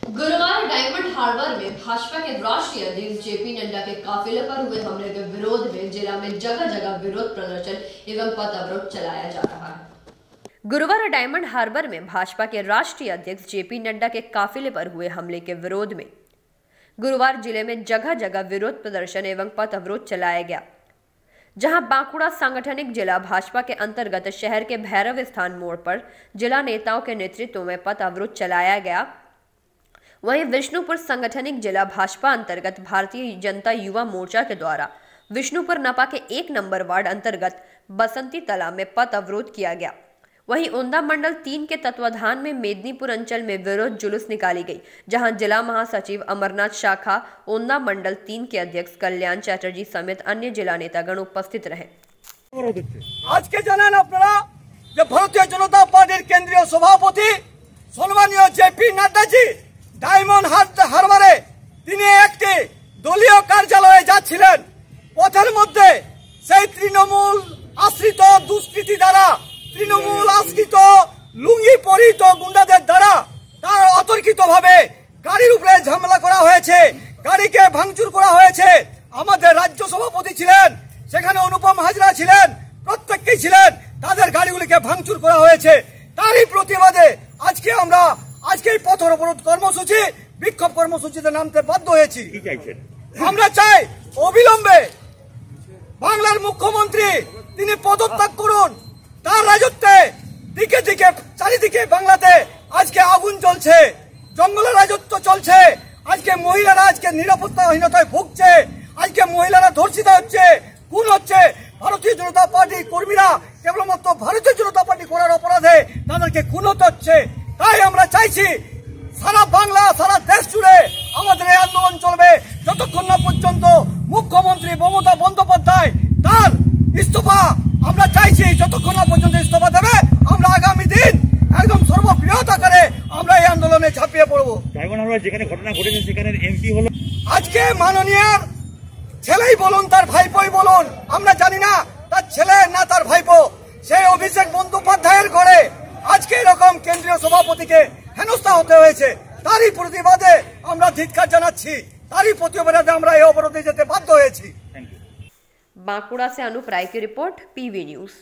गुरुवार diamond harbour में भाजपा के राष्ट्रीय अध्यक्ष जेपी नड्डा के काफिले पर हुए हमले के विरोध में जिला में जगह जगह विरोध प्रदर्शन एवं पथ अवरोध चलाया जा रहा है। गुरुवार डायमंड हार्बर में भाजपा के राष्ट्रीय अध्यक्ष जेपी नड्डा के काफिले पर हुए हमले के विरोध में गुरुवार जिले में जगह जगह विरोध प्रदर्शन एवं पथ अवरोध चलाया गया, जहां बांकुड़ा सांगठनिक जिला भाजपा के अंतर्गत शहर के भैरव स्थान मोड़ पर जिला नेताओं के नेतृत्व में पथ अवरोध चलाया गया। वहीं विष्णुपुर संगठनिक जिला भाजपा अंतर्गत भारतीय जनता युवा मोर्चा के द्वारा विष्णुपुर नपा के 1 नंबर वार्ड अंतर्गत बसंती तालाब में पथ अवरोध किया गया। वहीं ओंदा मंडल 3 के तत्वाधान में मेदिनीपुर अंचल में विरोध जुलूस निकाली गई, जहां जिला महासचिव अमरनाथ शाखा ओंदा मंडल 3 के अध्यक्ष कल्याण चैटर्जी समेत अन्य जिला नेतागण उपस्थित रहे। आज के जानें अपनारा भारतीय जनता पार्टी केंद्रीय सभापति सम्मानीय जेपी नड्डा जी डायमंड हार्बारे एक दलीय कार्यालये जाच्छिलेन। पथेर मध्य सेई तृणमूल आश्रित दुष्कृति द्वारा तृणमूल आश्रित लुंगी परिहित गुंडादेर द्वारा तार अतर्कित भावे गाड़ीर उपरे झमेला करा हयेछे, गाड़ीके भांगचुर करा हयेछे। आमादेर राज्य सभापति छिलेन, सेखाने अनुपम हाजरा छिलेन, प्रत्येकेई छिलेन, तादेर गाड़ीगुलिके भांगचुर करा हयेछे। तारই प्रतिबादे आजके आमरा आजके पथ अवरोध कर्मसूची विक्षोभ कर्मसूचीते नामते बाध्य हयेछि। আমরা চাই অবিলম্বে বাংলার মুখ্যমন্ত্রী তিনি পদত্যাগ করুন। তার রাজত্বে দিকে দিকে চারিদিকে বাংলাতে আজকে আগুন জ্বলছে, জঙ্গলের রাজত্ব চলছে। আজকে মহিলারা আজকে নিরাপত্তাহীনতায় ভুগছে, আজকে মহিলারা ধর্ষিত হচ্ছে, খুন হচ্ছে। ভারতীয় জনতা পার্টি কর্মীরা কেবলমাত্র ভারতীয় জনতা পার্টি করার অপরাধে তাদেরকে খুন হতে হচ্ছে। তাই আমরা চাইছি সারা বাংলা সারা দেশ জুড়ে আমাদের এই আন্দোলন চলবে যতক্ষণ না পর্যন্ত মুখ্যমন্ত্রী মমতা বন্দ্যোপাধ্যায় তার ইস্তফা আমরা চাইছি, যতক্ষণ না পর্যন্ত ইস্তফা দেবে আমরা আগামী দিন একদম সর্ববৃহৎ আকারে আমরা এই আন্দোলনে ঝাঁপিয়ে পড়ব। যেখানে ঘটনা ঘটেছে সেখানে এমপি হলো আজকে মাননীয় ছেলেই বলুন তার ভাইপোই বলুন, আমরা জানি না তার ছেলে না তার ভাইপো, সেই অভিষেক বন্দ্যোপাধ্যায়ের ঘরে আজকে এরকম কেন্দ্রীয় সভাপতিকে হেনস্থা হতে হয়েছে। তারই প্রতিবাদে আমরা ধিক্কার জানাচ্ছি, তারই প্রতিবাদে আমরা এই অবরোধে যেতে বাধ্য হয়েছি। बांकुड़ा से अनुप राय की रिपोर्ट, PV न्यूज।